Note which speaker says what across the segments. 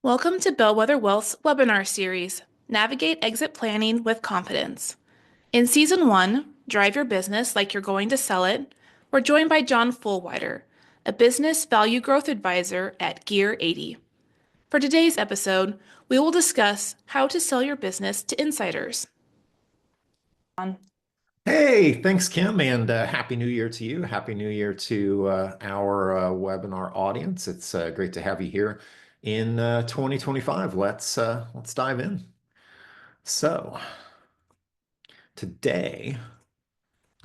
Speaker 1: Welcome to Bellwether Wealth's webinar series, Navigate Exit Planning with Confidence. In Season 1, Drive Your Business Like You're Going to Sell It, we're joined by John Fullwider, a business value growth advisor at Gear 80. For today's episode, we will discuss how to sell your business to insiders.
Speaker 2: Hey, thanks, Kim, and Happy New Year to you. Happy New Year to our webinar audience. It's great to have you here in 2025. Let's dive in. So today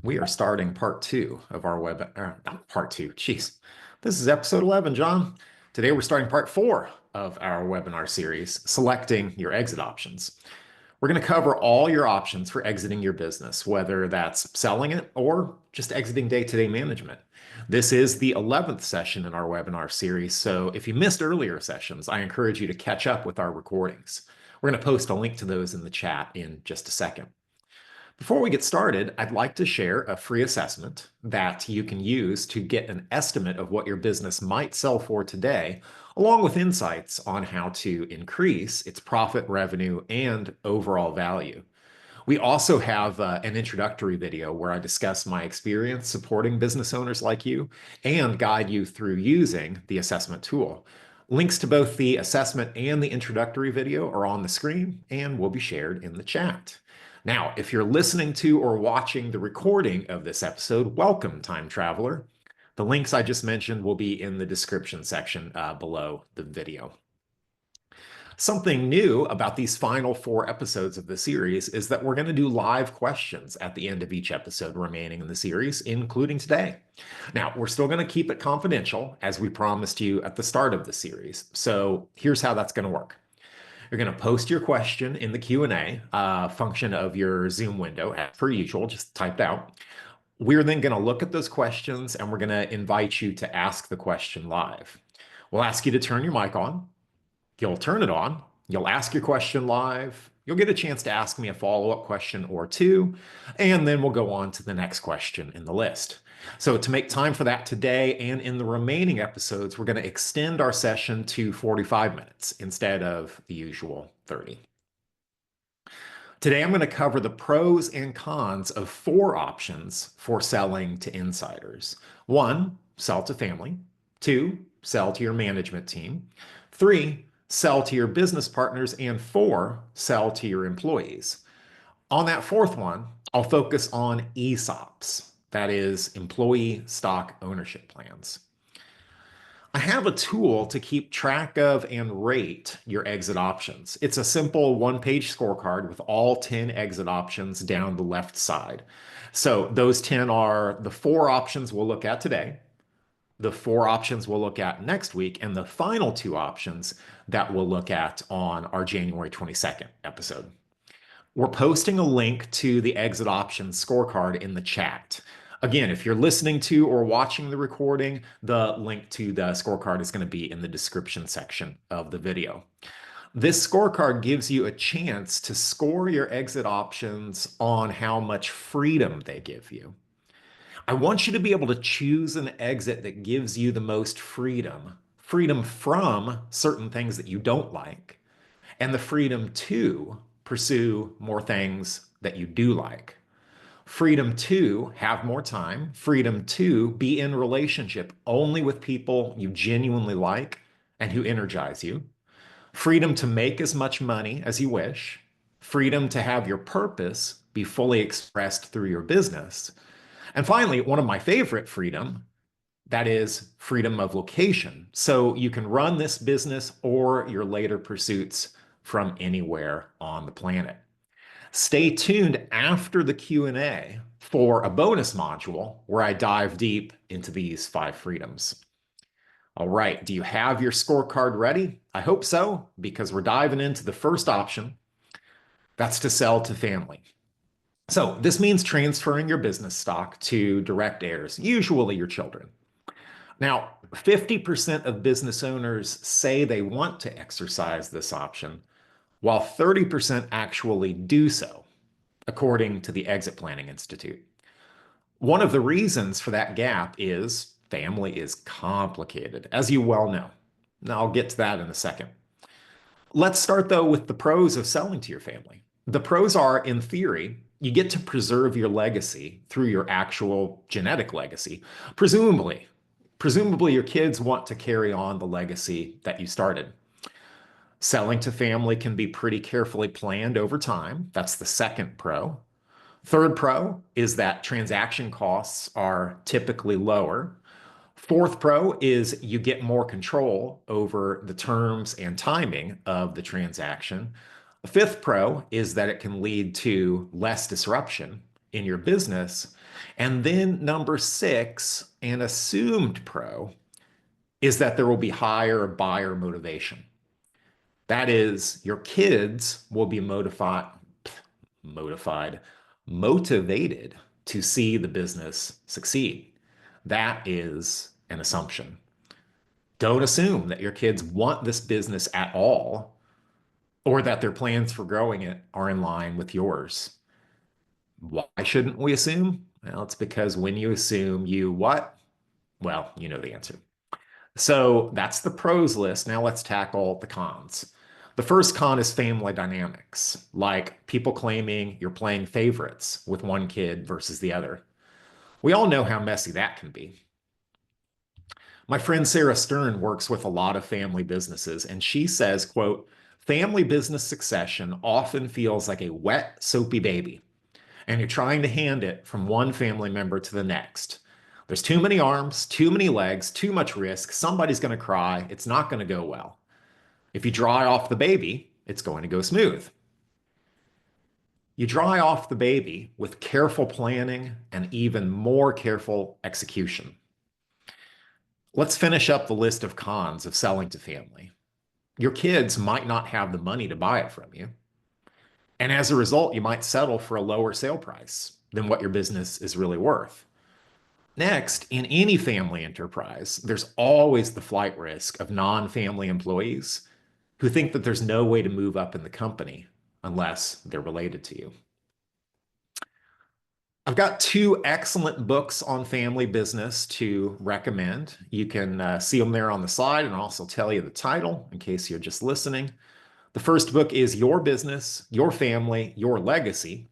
Speaker 2: we are starting part two of our not part two. Jeez, this is episode 11, John. Today we're starting part four of our webinar series, selecting your exit options. We're going to cover all your options for exiting your business, whether that's selling it or just exiting day-to-day management. This is the 11th session in our webinar series, so if you missed earlier sessions, I encourage you to catch up with our recordings. We're going to post a link to those in the chat in just a second. Before we get started, I'd like to share a free assessment that you can use to get an estimate of what your business might sell for today, along with insights on how to increase its profit, revenue, and overall value. We also have an introductory video where I discuss my experience supporting business owners like you and guide you through using the assessment tool. Links to both the assessment and the introductory video are on the screen and will be shared in the chat. Now, if you're listening to or watching the recording of this episode, welcome, time traveler. The links I just mentioned will be in the description section below the video. Something new about these final 4 episodes of the series is that we're going to do live questions at the end of each episode remaining in the series, including today. Now, we're still going to keep it confidential, as we promised you at the start of the series. So here's how that's going to work. You're going to post your question in the Q&A function of your Zoom window, as per usual, just typed out. We're then going to look at those questions and we're going to invite you to ask the question live. We'll ask you to turn your mic on. You'll turn it on. You'll ask your question live. You'll get a chance to ask me a follow-up question or two, and then we'll go on to the next question in the list. So to make time for that today and in the remaining episodes, we're going to extend our session to 45 minutes instead of the usual 30. Today, I'm going to cover the pros and cons of 4 options for selling to insiders. 1, sell to family. 2, sell to your management team. 3, sell to your business partners. And 4, sell to your employees. On that 4th one, I'll focus on ESOPs, that is, employee stock ownership plans. I have a tool to keep track of and rate your exit options. It's a simple one-page scorecard with all 10 exit options down the left side. So those 10 are the 4 options we'll look at today, the 4 options we'll look at next week, and the final 2 options that we'll look at on our January 22nd episode. We're posting a link to the exit options scorecard in the chat. Again, if you're listening to or watching the recording, the link to the scorecard is going to be in the description section of the video. This scorecard gives you a chance to score your exit options on how much freedom they give you. I want you to be able to choose an exit that gives you the most freedom, freedom from certain things that you don't like, and the freedom to pursue more things that you do like. Freedom to have more time, freedom to be in relationship only with people you genuinely like and who energize you, freedom to make as much money as you wish, freedom to have your purpose be fully expressed through your business. And finally, one of my favorite freedom, that is freedom of location. So you can run this business or your later pursuits from anywhere on the planet. Stay tuned after the Q&A for a bonus module where I dive deep into these 5 freedoms. All right, do you have your scorecard ready? I hope so, because we're diving into the first option. That's to sell to family. So this means transferring your business stock to direct heirs, usually your children. Now, 50% of business owners say they want to exercise this option, while 30% actually do so, according to the Exit Planning Institute. One of the reasons for that gap is family is complicated, as you well know. Now, I'll get to that in a second. Let's start though with the pros of selling to your family. The pros are, in theory, you get to preserve your legacy through your actual genetic legacy. Presumably, presumably your kids want to carry on the legacy that you started. Selling to family can be pretty carefully planned over time. That's the second pro. Third pro is that transaction costs are typically lower. Fourth pro is you get more control over the terms and timing of the transaction. The fifth pro is that it can lead to less disruption in your business. And then number six, an assumed pro, is that there will be higher buyer motivation. That is, your kids will be motivated, motivated to see the business succeed. That is an assumption. Don't assume that your kids want this business at all or that their plans for growing it are in line with yours. Why shouldn't we assume? Well, it's because when you assume, you what? Well, you know the answer. So that's the pros list. Now let's tackle the cons. The first con is family dynamics, like people claiming you're playing favorites with one kid versus the other. We all know how messy that can be. My friend Sarah Stern works with a lot of family businesses, and she says, quote, family business succession often feels like a wet, soapy baby, and you're trying to hand it from one family member to the next. There's too many arms, too many legs, too much risk. Somebody's going to cry. It's not going to go well. If you dry off the baby, it's going to go smooth. You dry off the baby with careful planning and even more careful execution. Let's finish up the list of cons of selling to family. Your kids might not have the money to buy it from you. And as a result, you might settle for a lower sale price than what your business is really worth. Next, in any family enterprise, there's always the flight risk of non family employees who think that there's no way to move up in the company unless they're related to you. I've got two excellent books on family business to recommend. You can see them there on the slide, and I'll also tell you the title in case you're just listening. The first book is Your Business, Your Family, Your Legacy,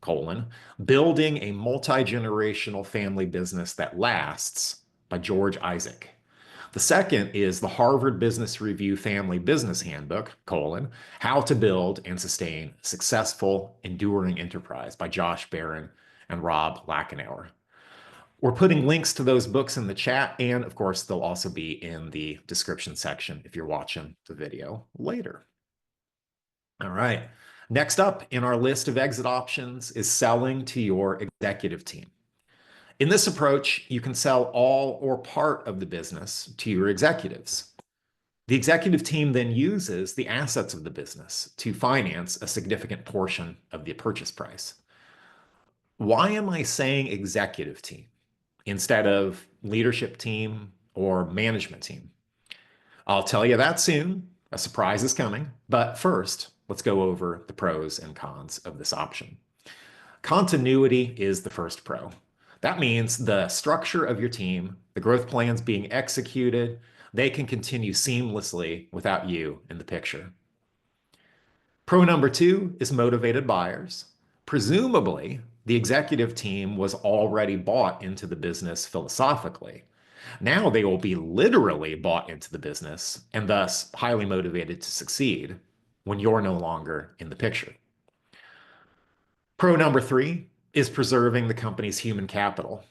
Speaker 2: Building a Multi-Generational Family Business That Lasts by George Isaac. The second is the Harvard Business Review Family Business Handbook, How to Build and Sustain Successful, Enduring Enterprise by Josh Barron and Rob Lachenauer. We're putting links to those books in the chat, and of course, they'll also be in the description section if you're watching the video later. All right. Next up in our list of exit options is selling to your executive team. In this approach, you can sell all or part of the business to your executives. The executive team then uses the assets of the business to finance a significant portion of the purchase price. Why am I saying executive team instead of leadership team or management team? I'll tell you that soon. A surprise is coming. But first, let's go over the pros and cons of this option. Continuity is the first pro. That means the structure of your team, the growth plans being executed, they can continue seamlessly without you in the picture. Pro number two is motivated buyers. Presumably, the executive team was already bought into the business philosophically. Now they will be literally bought into the business and thus highly motivated to succeed when you're no longer in the picture. Pro number three is preserving the company's human capital.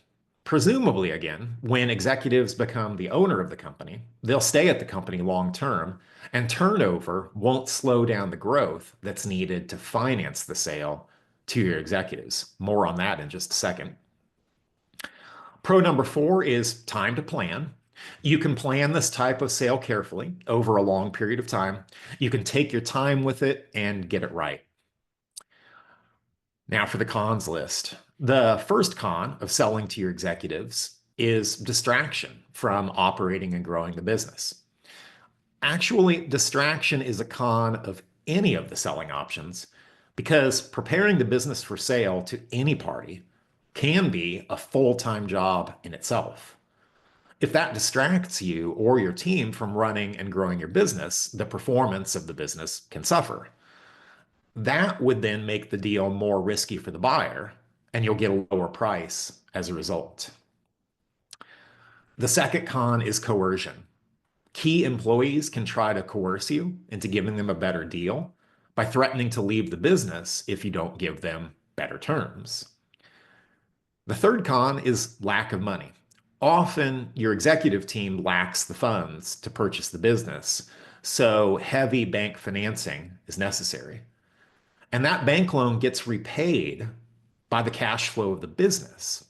Speaker 2: Presumably, again, when executives become the owner of the company, they'll stay at the company long term, and turnover won't slow down the growth that's needed to finance the sale to your executives. More on that in just a second. Pro number four is time to plan. You can plan this type of sale carefully over a long period of time. You can take your time with it and get it right. Now for the cons list. The first con of selling to your executives is distraction from operating and growing the business. Actually, distraction is a con of any of the selling options because preparing the business for sale to any party can be a full-time job in itself. If that distracts you or your team from running and growing your business, the performance of the business can suffer. That would then make the deal more risky for the buyer, and you'll get a lower price as a result. The second con is coercion. Key employees can try to coerce you into giving them a better deal by threatening to leave the business if you don't give them better terms. The third con is lack of money. Often, your executive team lacks the funds to purchase the business, so heavy bank financing is necessary. And that bank loan gets repaid by the cash flow of the business.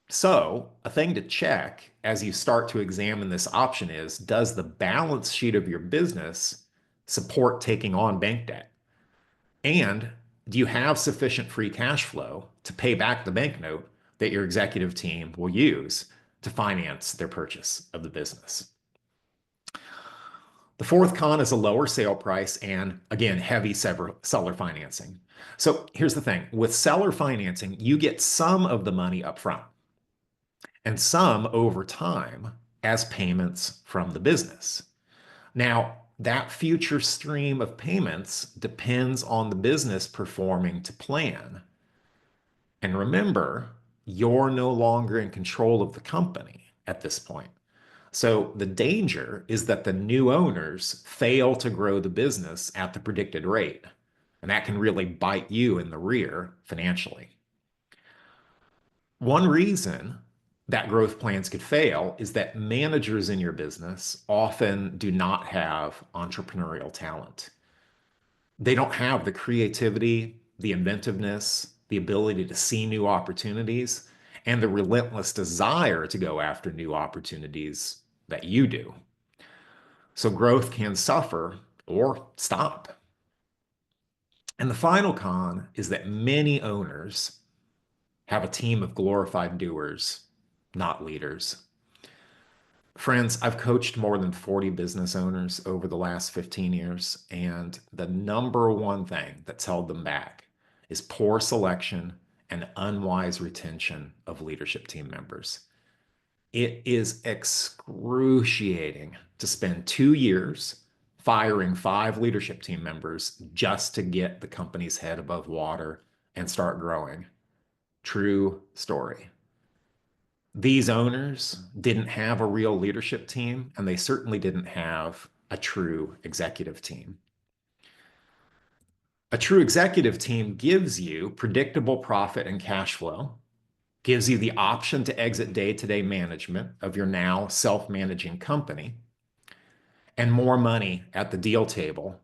Speaker 2: So, a thing to check as you start to examine this option is, does the balance sheet of your business support taking on bank debt? And do you have sufficient free cash flow to pay back the bank note that your executive team will use to finance their purchase of the business? The fourth con is a lower sale price and, again, heavy seller financing. So here's the thing with seller financing, you get some of the money up front and some over time as payments from the business. Now, that future stream of payments depends on the business performing to plan. And remember, you're no longer in control of the company at this point. So the danger is that the new owners fail to grow the business at the predicted rate. And that can really bite you in the rear financially. One reason that growth plans could fail is that managers in your business often do not have entrepreneurial talent. They don't have the creativity, the inventiveness, the ability to see new opportunities, and the relentless desire to go after new opportunities that you do. So growth can suffer or stop. And the final con is that many owners have a team of glorified doers, not leaders. Friends, I've coached more than 40 business owners over the last 15 years, and the number one thing that's held them back is poor selection and unwise retention of leadership team members. It is excruciating to spend 2 years firing 5 leadership team members just to get the company's head above water and start growing. True story. These owners didn't have a real leadership team, and they certainly didn't have a true executive team. A true executive team gives you predictable profit and cash flow, gives you the option to exit day-to-day management of your now self-managing company, and more money at the deal table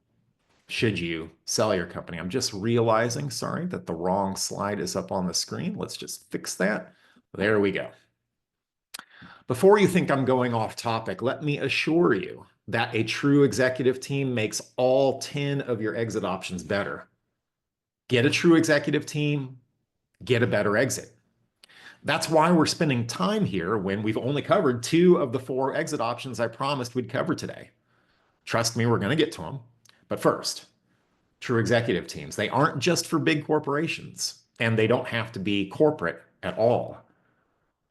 Speaker 2: should you sell your company. I'm just realizing, sorry, that the wrong slide is up on the screen. Let's just fix that. There we go. Before you think I'm going off topic, let me assure you that a true executive team makes all 10 of your exit options better. Get a true executive team, get a better exit. That's why we're spending time here when we've only covered 2 of the 4 exit options I promised we'd cover today. Trust me, we're going to get to them. But first, true executive teams, they aren't just for big corporations, and they don't have to be corporate at all.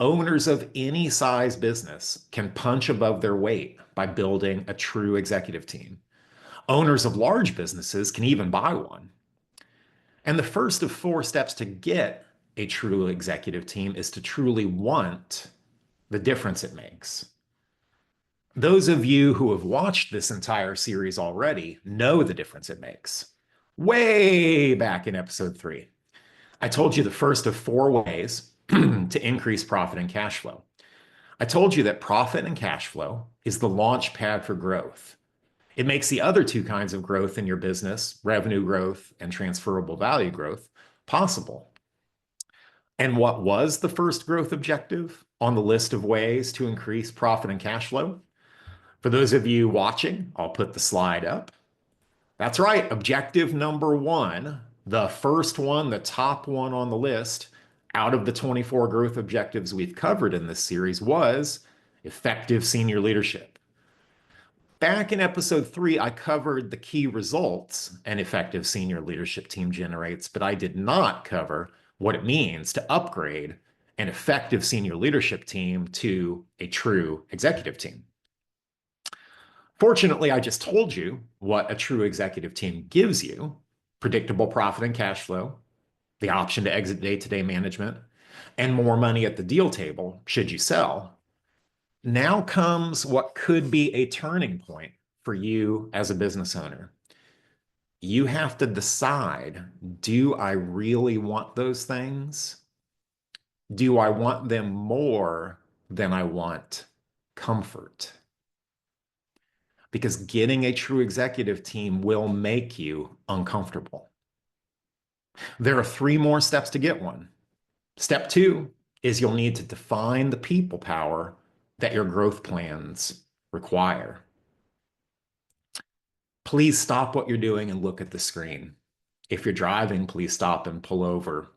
Speaker 2: Owners of any size business can punch above their weight by building a true executive team. Owners of large businesses can even buy one. And the first of 4 steps to get a true executive team is to truly want the difference it makes. Those of you who have watched this entire series already know the difference it makes. Way back in episode 3, I told you the first of 4 ways to increase profit and cash flow. I told you that profit and cash flow is the launch pad for growth. It makes the other 2 kinds of growth in your business, revenue growth and transferable value growth, possible. And what was the first growth objective on the list of ways to increase profit and cash flow? For those of you watching, I'll put the slide up. That's right, objective number 1, the first one, the top one on the list, out of the 24 growth objectives we've covered in this series was effective senior leadership. Back in episode 3, I covered the key results an effective senior leadership team generates, but I did not cover what it means to upgrade an effective senior leadership team to a true executive team. Fortunately, I just told you what a true executive team gives you: predictable profit and cash flow, the option to exit day-to-day management, and more money at the deal table should you sell. Now comes what could be a turning point for you as a business owner. You have to decide, do I really want those things? Do I want them more than I want comfort? Because getting a true executive team will make you uncomfortable. There are 3 more steps to get one. Step 2 is you'll need to define the people power that your growth plans require. Please stop what you're doing and look at the screen. If you're driving, please stop and pull over.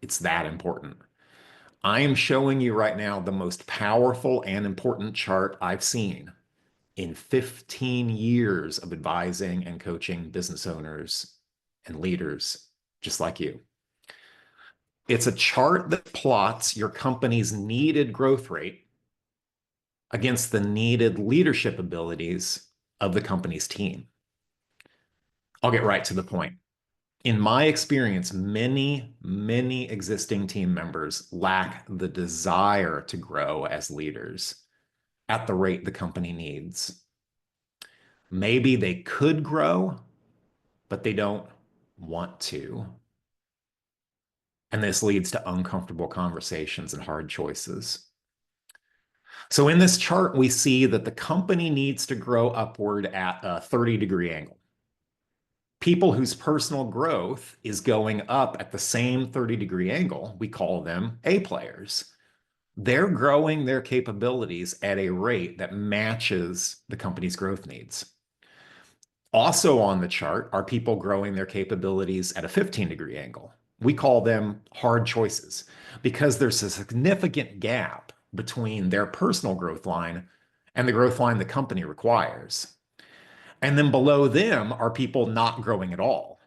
Speaker 2: It's that important. I am showing you right now the most powerful and important chart I've seen in 15 years of advising and coaching business owners and leaders just like you. It's a chart that plots your company's needed growth rate against the needed leadership abilities of the company's team. I'll get right to the point. In my experience, many existing team members lack the desire to grow as leaders at the rate the company needs. Maybe they could grow, but they don't want to. And this leads to uncomfortable conversations and hard choices. So in this chart, we see that the company needs to grow upward at a 30-degree angle. People whose personal growth is going up at the same 30-degree angle, we call them A players. They're growing their capabilities at a rate that matches the company's growth needs. Also on the chart are people growing their capabilities at a 15-degree angle. We call them hard choices because there's a significant gap between their personal growth line and the growth line the company requires. And then below them are people not growing at all.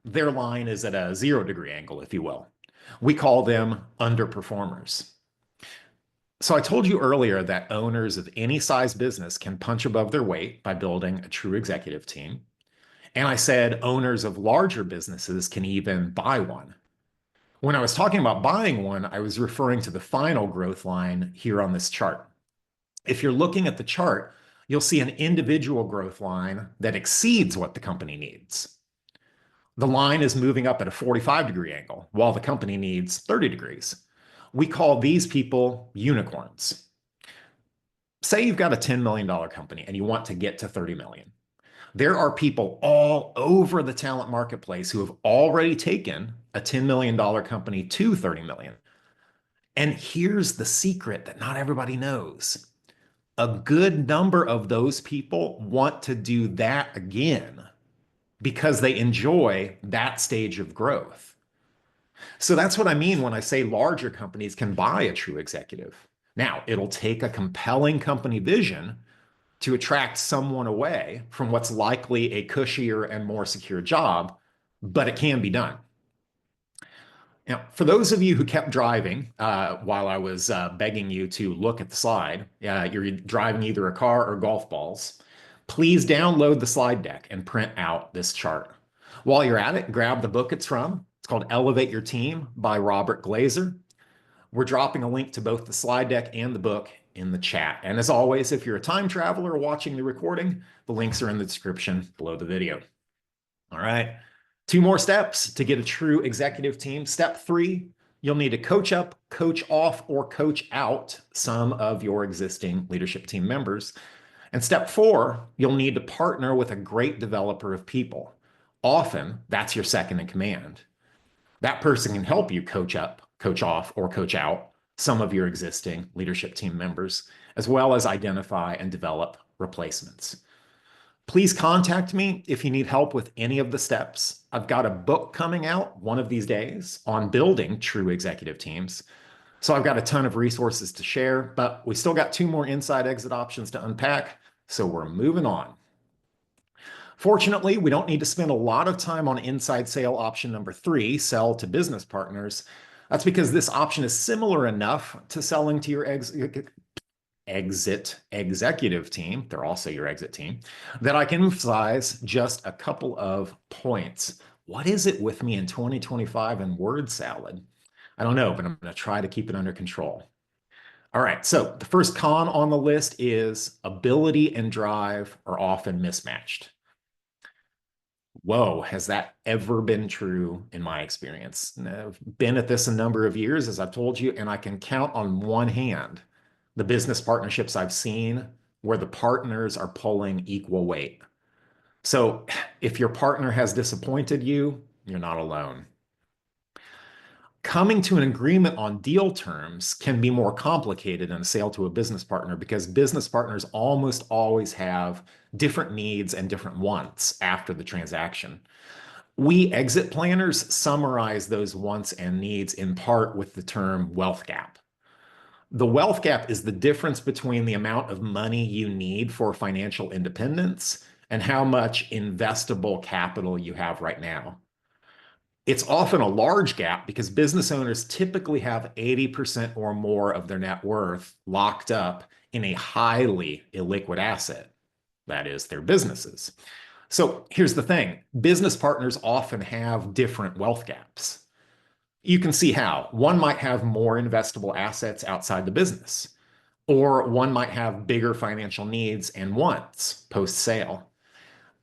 Speaker 2: Their line is at a 0-degree angle, if you will. We call them underperformers. So I told you earlier that owners of any size business can punch above their weight by building a true executive team. And I said owners of larger businesses can even buy one. When I was talking about buying one, I was referring to the final growth line here on this chart. If you're looking at the chart, you'll see an individual growth line that exceeds what the company needs. The line is moving up at a 45-degree angle, while the company needs 30 degrees. We call these people unicorns. Say you've got a $10 million company and you want to get to 30 million. There are people all over the talent marketplace who have already taken a $10 million company to 30 million. And here's the secret that not everybody knows. A good number of those people want to do that again because they enjoy that stage of growth. So that's what I mean when I say larger companies can buy a true executive. Now, it'll take a compelling company vision to attract someone away from what's likely a cushier and more secure job, but it can be done. Now, for those of you who kept driving while I was begging you to look at the slide, you're driving either a car or golf balls, please download the slide deck and print out this chart. While you're at it, grab the book it's from. It's called Elevate Your Team by Robert Glazer. We're dropping a link to both the slide deck and the book in the chat. And as always, if you're a time traveler watching the recording, the links are in the description below the video. All right. 2 more steps to get a true executive team. Step 3, you'll need to coach up, coach off, or coach out some of your existing leadership team members. And step 4, you'll need to partner with a great developer of people. Often, that's your second in command. That person can help you coach up, coach off, or coach out some of your existing leadership team members, as well as identify and develop replacements. Please contact me if you need help with any of the steps. I've got a book coming out one of these days on building true executive teams. So I've got a ton of resources to share, but we still got 2 more inside exit options to unpack. So we're moving on. Fortunately, we don't need to spend a lot of time on inside sale option number 3, sell to business partners. That's because this option is similar enough to selling to your exit executive team, they're also your exit team, that I can emphasize just a couple of points. What is it with me in 2025 and word salad? I don't know, but I'm going to try to keep it under control. All right, so the first con on the list is ability and drive are often mismatched. Whoa, has that ever been true in my experience? I've been at this a number of years, as I've told you, and I can count on one hand the business partnerships I've seen where the partners are pulling equal weight. So if your partner has disappointed you, you're not alone. Coming to an agreement on deal terms can be more complicated in a sale to a business partner because business partners almost always have different needs and different wants after the transaction. We exit planners summarize those wants and needs in part with the term wealth gap. The wealth gap is the difference between the amount of money you need for financial independence and how much investable capital you have right now. It's often a large gap because business owners typically have 80% or more of their net worth locked up in a highly illiquid asset, that is, their businesses. So here's the thing, business partners often have different wealth gaps. You can see how one might have more investable assets outside the business, or one might have bigger financial needs and wants post sale.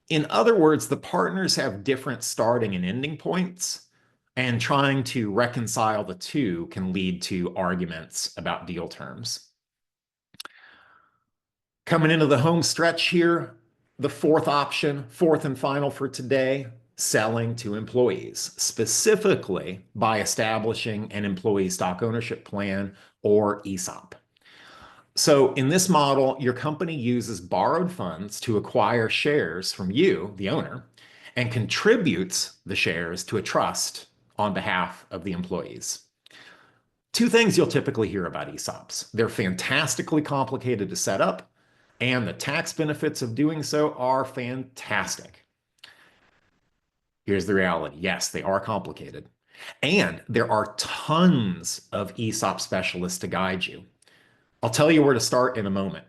Speaker 2: In other words, the partners have different starting and ending points, and trying to reconcile the two can lead to arguments about deal terms. Coming into the home stretch here, the fourth option, fourth and final for today, selling to employees, specifically by establishing an employee stock ownership plan or ESOP. So in this model, your company uses borrowed funds to acquire shares from you, the owner, and contributes the shares to a trust on behalf of the employees. Two things you'll typically hear about ESOPs. They're fantastically complicated to set up, and the tax benefits of doing so are fantastic. Here's the reality. Yes, they are complicated. And there are tons of ESOP specialists to guide you. I'll tell you where to start in a moment.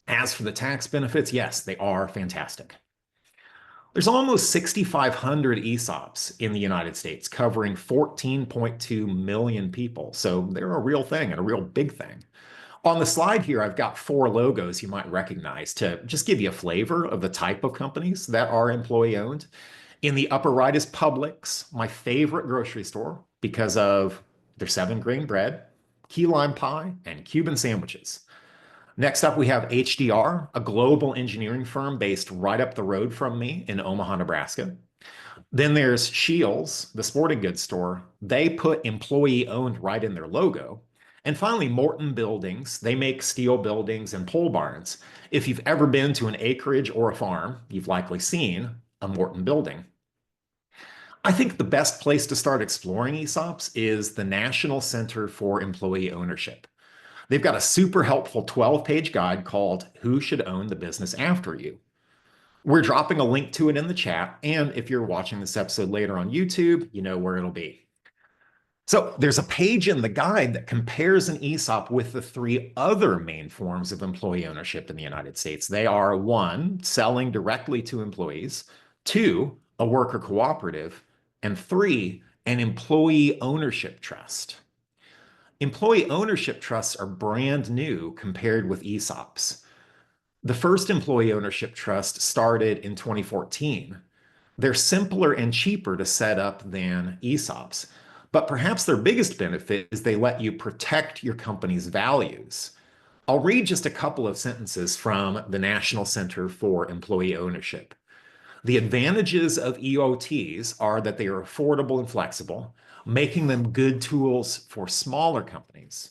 Speaker 2: As for the tax benefits, yes, they are fantastic. There's almost 6,500 ESOPs in the United States, covering 14.2 million people. So they're a real thing and a real big thing. On the slide here, I've got four logos you might recognize to just give you a flavor of the type of companies that are employee owned. In the upper right is Publix, my favorite grocery store because of their 7-grain bread, key lime pie, and Cuban sandwiches. Next up, we have HDR, a global engineering firm based right up the road from me in Omaha, Nebraska. Then there's Shields, the sporting goods store. They put employee owned right in their logo. And finally, Morton Buildings. They make steel buildings and pole barns. If you've ever been to an acreage or a farm, you've likely seen a Morton building. I think the best place to start exploring ESOPs is the National Center for Employee Ownership. They've got a super helpful 12-page guide called Who Should Own the Business After You. We're dropping a link to it in the chat, and if you're watching this episode later on YouTube, you know where it'll be. So there's a page in the guide that compares an ESOP with the three other main forms of employee ownership in the United States. They are one, selling directly to employees, two, a worker cooperative, and three, an employee ownership trust. Employee ownership trusts are brand new compared with ESOPs. The first employee ownership trust started in 2014. They're simpler and cheaper to set up than ESOPs, but perhaps their biggest benefit is they let you protect your company's values. I'll read just a couple of sentences from the National Center for Employee Ownership. The advantages of EOTs are that they are affordable and flexible, making them good tools for smaller companies.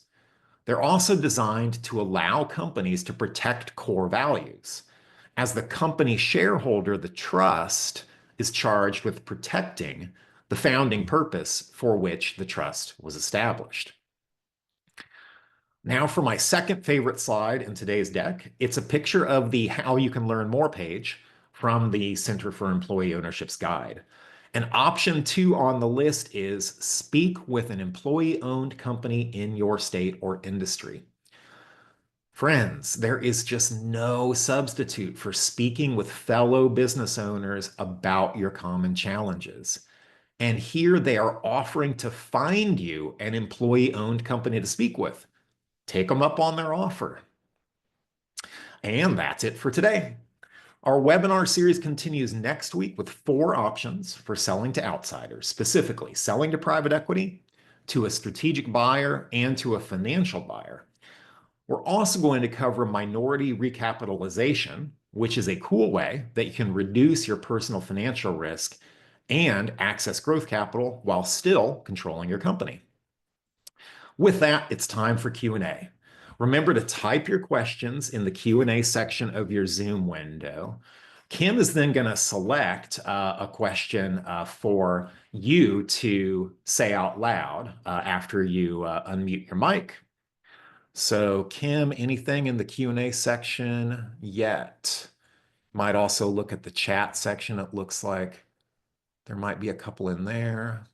Speaker 2: They're also designed to allow companies to protect core values. As the company shareholder, the trust is charged with protecting the founding purpose for which the trust was established. Now for my second favorite slide in today's deck, it's a picture of the How You Can Learn More page from the Center for Employee Ownership's guide. And option two on the list is speak with an employee-owned company in your state or industry. Friends, there is just no substitute for speaking with fellow business owners about your common challenges. And here they are offering to find you an employee-owned company to speak with. Take them up on their offer. And that's it for today. Our webinar series continues next week with 4 options for selling to outsiders, specifically selling to private equity, to a strategic buyer, and to a financial buyer. We're also going to cover minority recapitalization, which is a cool way that you can reduce your personal financial risk and access growth capital while still controlling your company. With that, it's time for Q&A. Remember to type your questions in the Q&A section of your Zoom window. Kim is then going to select a question for you to say out loud after you unmute your mic. So Kim, anything in the Q&A section yet? Might also look at the chat section. It looks like there might be a couple in there.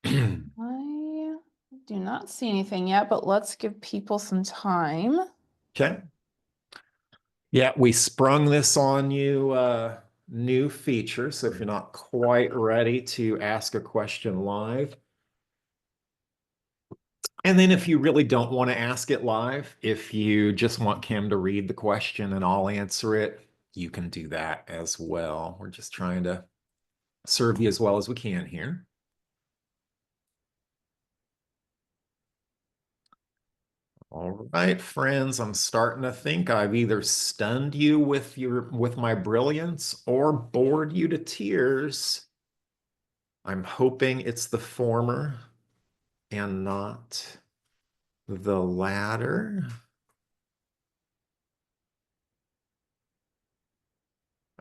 Speaker 1: I do not see anything yet, but let's give people some time.
Speaker 2: Okay. Yeah, we sprung this on you, new feature. So if you're not quite ready to ask a question live, and then if you really don't want to ask it live, if you just want Kim to read the question and I'll answer it, you can do that as well. We're just trying to serve you as well as we can here. All right, friends, I'm starting to think I've either stunned you with my brilliance or bored you to tears. I'm hoping it's the former and not the latter.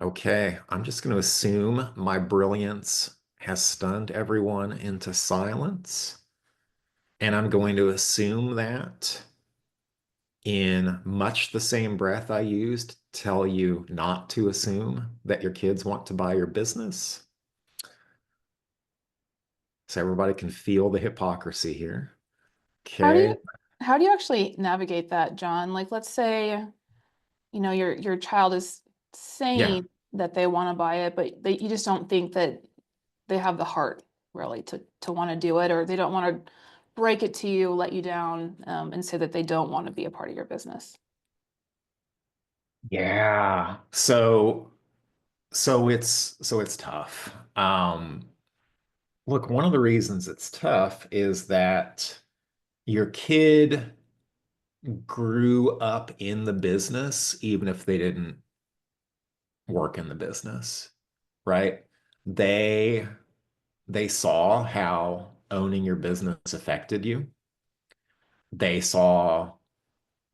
Speaker 2: Okay, I'm just going to assume my brilliance has stunned everyone into silence. And I'm going to assume that in much the same breath I used to tell you not to assume that your kids want to buy your business. So everybody can feel the hypocrisy here.
Speaker 1: How do
Speaker 2: Okay.
Speaker 1: you how do you actually navigate that, John? Like, let's say, your child is
Speaker 2: Yeah.
Speaker 1: saying that they want to buy it, but you just don't think that they have the heart really to want to do it, or they don't want to break it to you, let you down, and say that they don't want to be a part of your business.
Speaker 2: Yeah. So it's tough. Look, one of the reasons it's tough is that your kid grew up in the business, even if they didn't work in the business, right? They they saw how owning your business affected you. They saw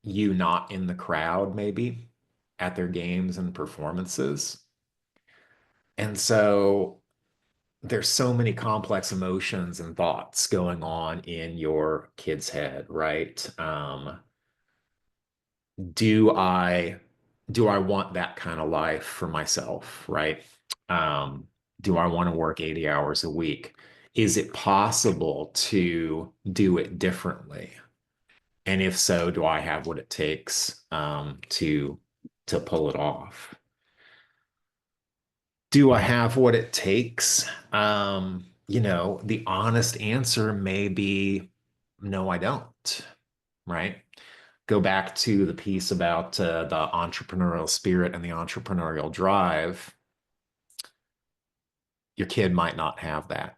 Speaker 2: you not in the crowd, maybe at their games and performances. And so there's so many complex emotions and thoughts going on in your kid's head, right? Do I do I want that kind of life for myself, right? Um, do I want to work 80 hours a week? Is it possible to do it differently? And if so, do I have what it takes to pull it off? Do I have what it takes? The honest answer may be no, I don't, right? Go back to the piece about the entrepreneurial spirit and the entrepreneurial drive. Your kid might not have that.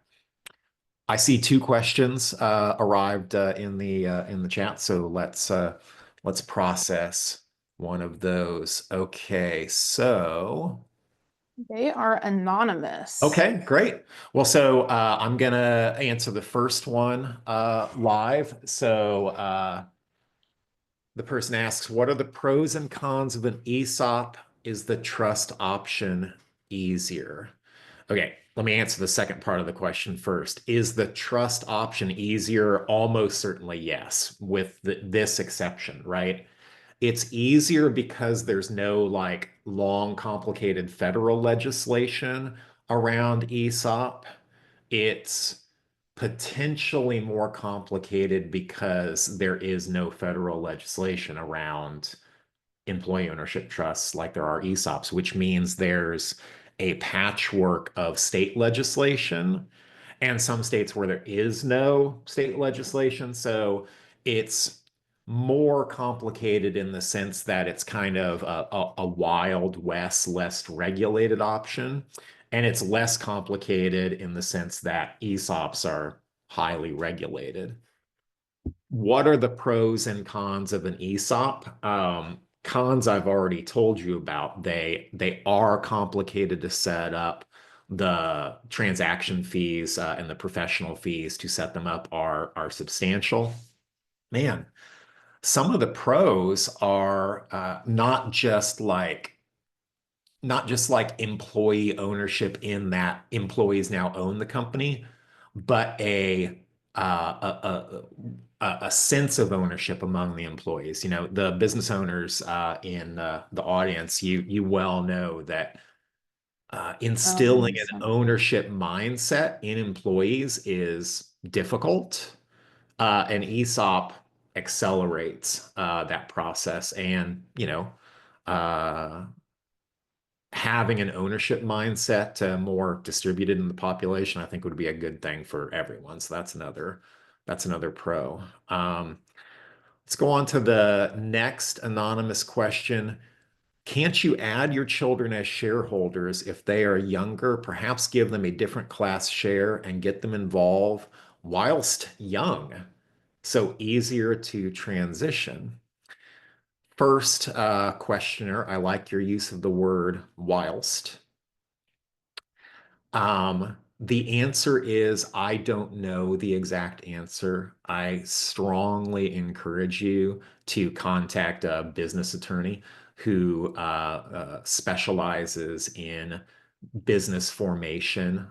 Speaker 2: I see 2 questions arrived in the chat, so let's process one of those. Okay, so
Speaker 1: They are anonymous.
Speaker 2: okay, great. Well, so I'm gonna answer the first one live. So the person asks, what are the pros and cons of an ESOP? Is the trust option easier? Okay, let me answer the second part of the question first. Is the trust option easier? Almost certainly yes, with this exception, right? It's easier because there's no like long, complicated federal legislation around ESOP. It's potentially more complicated because there is no federal legislation around employee ownership trusts like there are ESOPs, which means there's a patchwork of state legislation and some states where there is no state legislation. So it's more complicated in the sense that it's kind of a Wild West, less regulated option. And it's less complicated in the sense that ESOPs are highly regulated. What are the pros and cons of an ESOP? Cons I've already told you about. They are complicated to set up. The transaction fees and the professional fees to set them up are substantial. Man, some of the pros are not just like employee ownership in that employees now own the company, but a sense of ownership among the employees. You know, the business owners in the audience, you well know that
Speaker 1: Oh, that
Speaker 2: instilling
Speaker 1: makes
Speaker 2: an
Speaker 1: sense.
Speaker 2: ownership mindset in employees is difficult. An ESOP accelerates that process, and uh, having an ownership mindset more distributed in the population, I think would be a good thing for everyone. So that's another pro. Let's go on to the next anonymous question. Can't you add your children as shareholders if they are younger? Perhaps give them a different class share and get them involved whilst young, so easier to transition. First, questioner, I like your use of the word whilst. The answer is I don't know the exact answer. I strongly encourage you to contact a business attorney who specializes in business formation,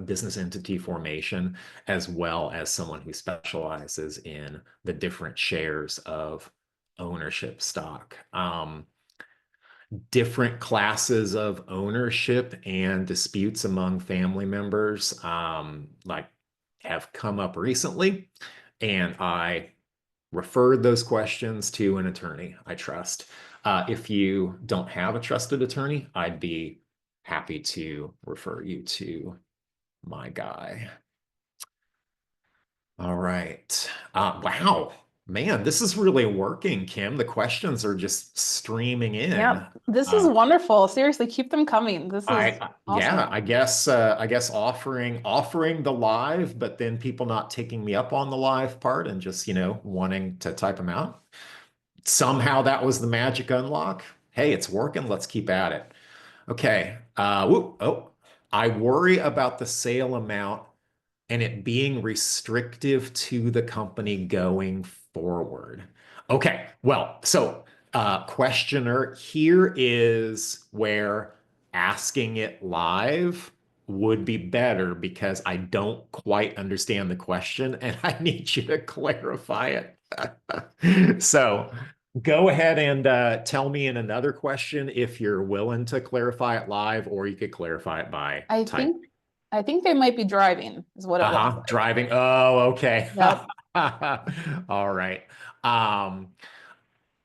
Speaker 2: business entity formation, as well as someone who specializes in the different shares of ownership stock. Different classes of ownership and disputes among family members like have come up recently, and I referred those questions to an attorney I trust. If you don't have a trusted attorney, I'd be happy to refer you to my guy. All right. Wow, man, this is really working, Kim. The questions are just streaming in.
Speaker 1: Yep. This is
Speaker 2: Uh,
Speaker 1: wonderful. Seriously, keep them coming. This is
Speaker 2: Yeah,
Speaker 1: awesome.
Speaker 2: I guess offering the live, but then people not taking me up on the live part and just, wanting to type them out. Somehow that was the magic unlock. Hey, it's working. Let's keep at it. Okay. I worry about the sale amount and it being restrictive to the company going forward. Okay, well, so questioner, here is where asking it live would be better because I don't quite understand the question and I need you to clarify it. So go ahead and tell me in another question if you're willing to clarify it live, or you could clarify it by
Speaker 1: I
Speaker 2: type.
Speaker 1: think I think they might be driving, is what it looks
Speaker 2: Uh-huh.
Speaker 1: like.
Speaker 2: Driving. Oh, okay.
Speaker 1: Yep.
Speaker 2: All right. Um,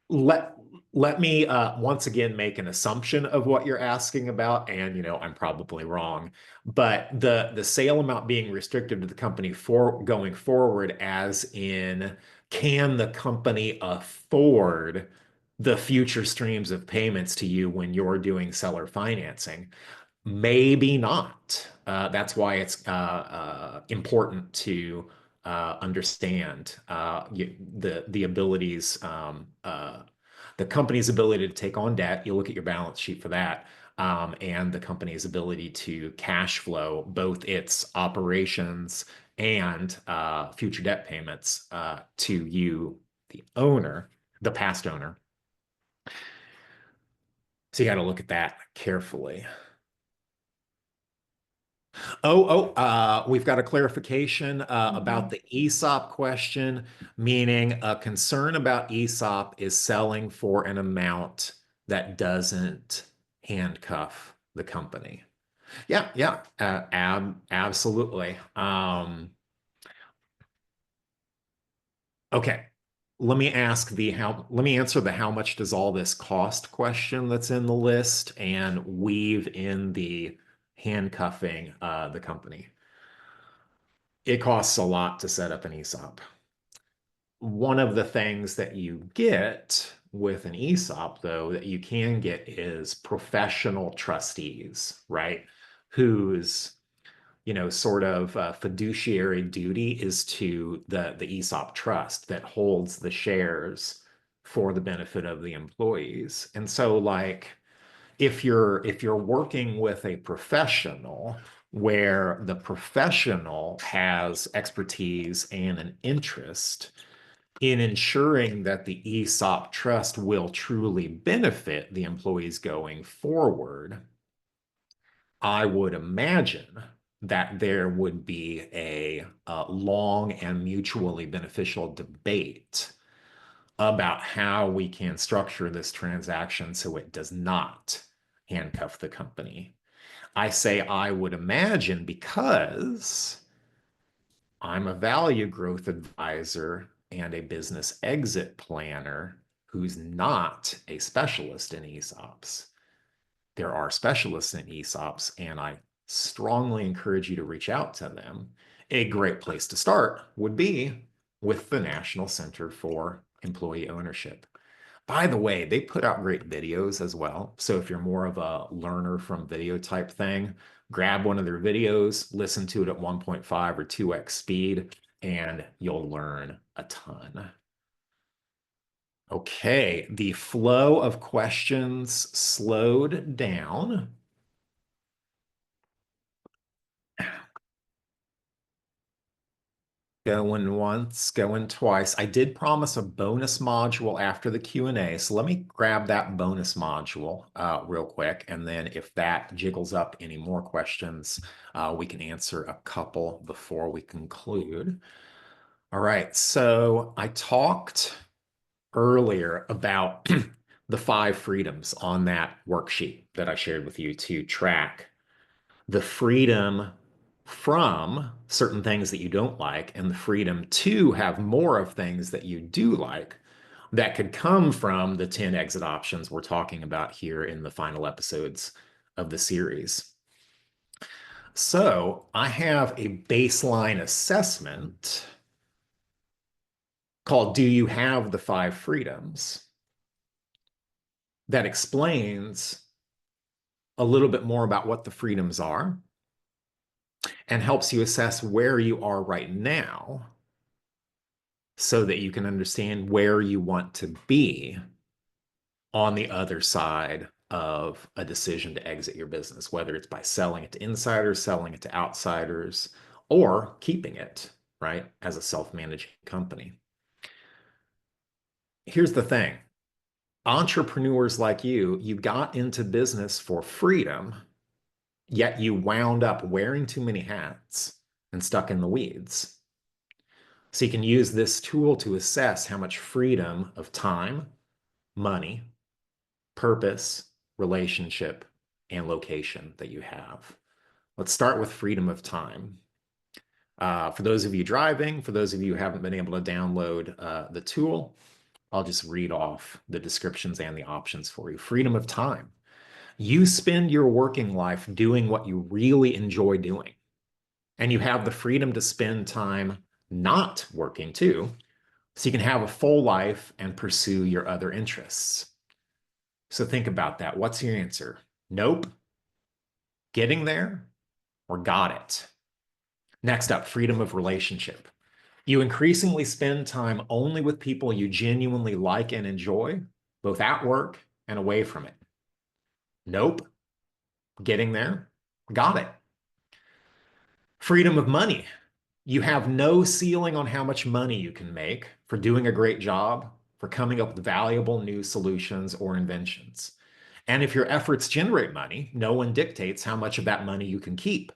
Speaker 2: let let me once again make an assumption of what you're asking about, and I'm probably wrong. But the sale amount being restricted to the company for going forward, as in, can the company afford the future streams of payments to you when you're doing seller financing? Maybe not. That's why it's important to understand the abilities, the company's ability to take on debt. You look at your balance sheet for that, and the company's ability to cash flow both its operations and future debt payments to you, the owner, the past owner. So you got to look at that carefully. We've got a clarification about
Speaker 1: Mhm.
Speaker 2: the ESOP question, meaning a concern about ESOP is selling for an amount that doesn't handcuff the company. Yeah, yeah, absolutely. Okay. Let me answer the how much does all this cost question that's in the list and weave in the handcuffing the company. It costs a lot to set up an ESOP. One of the things that you get with an ESOP, though, that you can get is professional trustees, right? Whose sort of fiduciary duty is to the ESOP trust that holds the shares for the benefit of the employees. And so, like, if you're working with a professional where the professional has expertise and an interest in ensuring that the ESOP trust will truly benefit the employees going forward, I would imagine that there would be a long and mutually beneficial debate about how we can structure this transaction so it does not handcuff the company. I say I would imagine because I'm a value growth advisor and a business exit planner who's not a specialist in ESOPs. There are specialists in ESOPs, and I strongly encourage you to reach out to them. A great place to start would be with the National Center for Employee Ownership. By the way, they put out great videos as well. So if you're more of a learner from video type thing, grab one of their videos, listen to it at 1.5 or 2x speed, and you'll learn a ton. Okay, the flow of questions slowed down. Going once, going twice. I did promise a bonus module after the Q&A, so let me grab that bonus module real quick, and then if that jiggles up any more questions, we can answer a couple before we conclude. All right, so I talked earlier about the 5 freedoms on that worksheet that I shared with you to track the freedom from certain things that you don't like and the freedom to have more of things that you do like that could come from the 10 exit options we're talking about here in the final episodes of the series. So I have a baseline assessment called Do You Have the 5 Freedoms? That explains a little bit more about what the freedoms are and helps you assess where you are right now so that you can understand where you want to be on the other side of a decision to exit your business, whether it's by selling it to insiders, selling it to outsiders, or keeping it, right, as a self-managing company. Here's the thing. Entrepreneurs like you got into business for freedom, yet you wound up wearing too many hats and stuck in the weeds. So you can use this tool to assess how much freedom of time, money, purpose, relationship, and location that you have. Let's start with freedom of time. For those of you driving, for those of you who haven't been able to download the tool, I'll just read off the descriptions and the options for you. Freedom of time. You spend your working life doing what you really enjoy doing, and you have the freedom to spend time not working too, so you can have a full life and pursue your other interests. So think about that. What's your answer? Nope, getting there, or got it? Next up, freedom of relationship. You increasingly spend time only with people you genuinely like and enjoy, both at work and away from it. Nope, getting there, got it. Freedom of money. You have no ceiling on how much money you can make for doing a great job, for coming up with valuable new solutions or inventions. And if your efforts generate money, no one dictates how much of that money you can keep.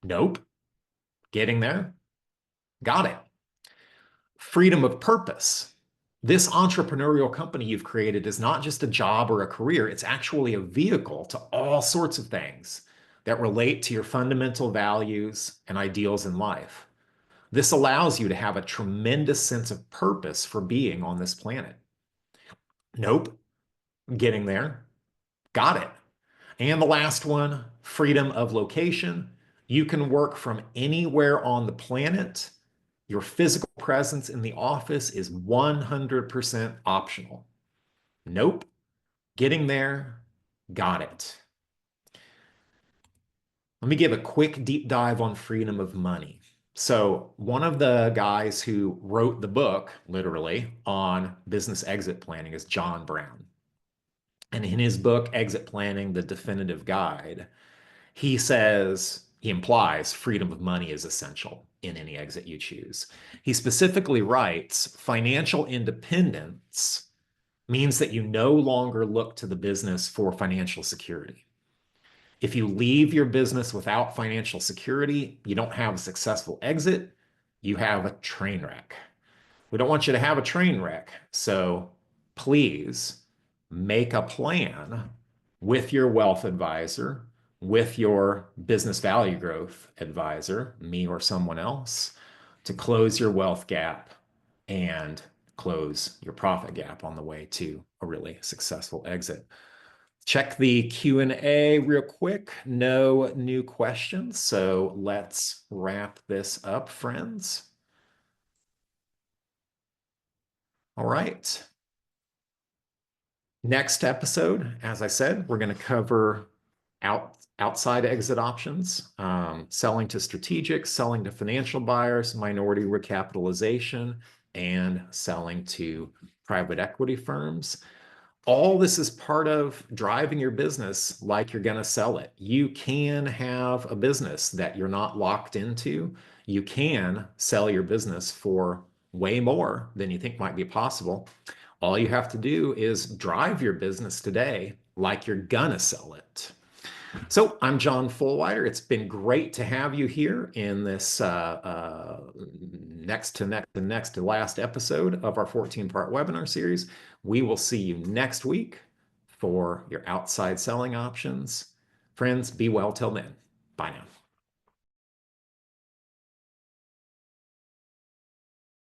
Speaker 2: Nope. Getting there? Got it. Freedom of purpose. This entrepreneurial company you've created is not just a job or a career, it's actually a vehicle to all sorts of things that relate to your fundamental values and ideals in life. This allows you to have a tremendous sense of purpose for being on this planet. Nope, getting there. Got it. And the last one, freedom of location. You can work from anywhere on the planet. Your physical presence in the office is 100% optional. Nope, getting there. Got it. Let me give a quick deep dive on freedom of money. So, one of the guys who wrote the book, literally, on business exit planning is John Brown. And in his book, Exit Planning, The Definitive Guide, he says, he implies freedom of money is essential in any exit you choose. He specifically writes, financial independence means that you no longer look to the business for financial security. If you leave your business without financial security, you don't have a successful exit, you have a train wreck. We don't want you to have a train wreck. So please make a plan with your wealth advisor, with your business value growth advisor, me or someone else, to close your wealth gap and close your profit gap on the way to a really successful exit. Check the Q&A real quick. No new questions. So let's wrap this up, friends. All right. Next episode, as I said, we're going to cover outside exit options, selling to strategics, selling to financial buyers, minority recapitalization, and selling to private equity firms. All this is part of driving your business like you're going to sell it. You can have a business that you're not locked into. You can sell your business for way more than you think might be possible. All you have to do is drive your business today like you're going to sell it. So I'm John Fullwider. It's been great to have you here in this next to last episode of our 14-part webinar series. We will see you next week for your outside selling options. Friends, be well till then. Bye now.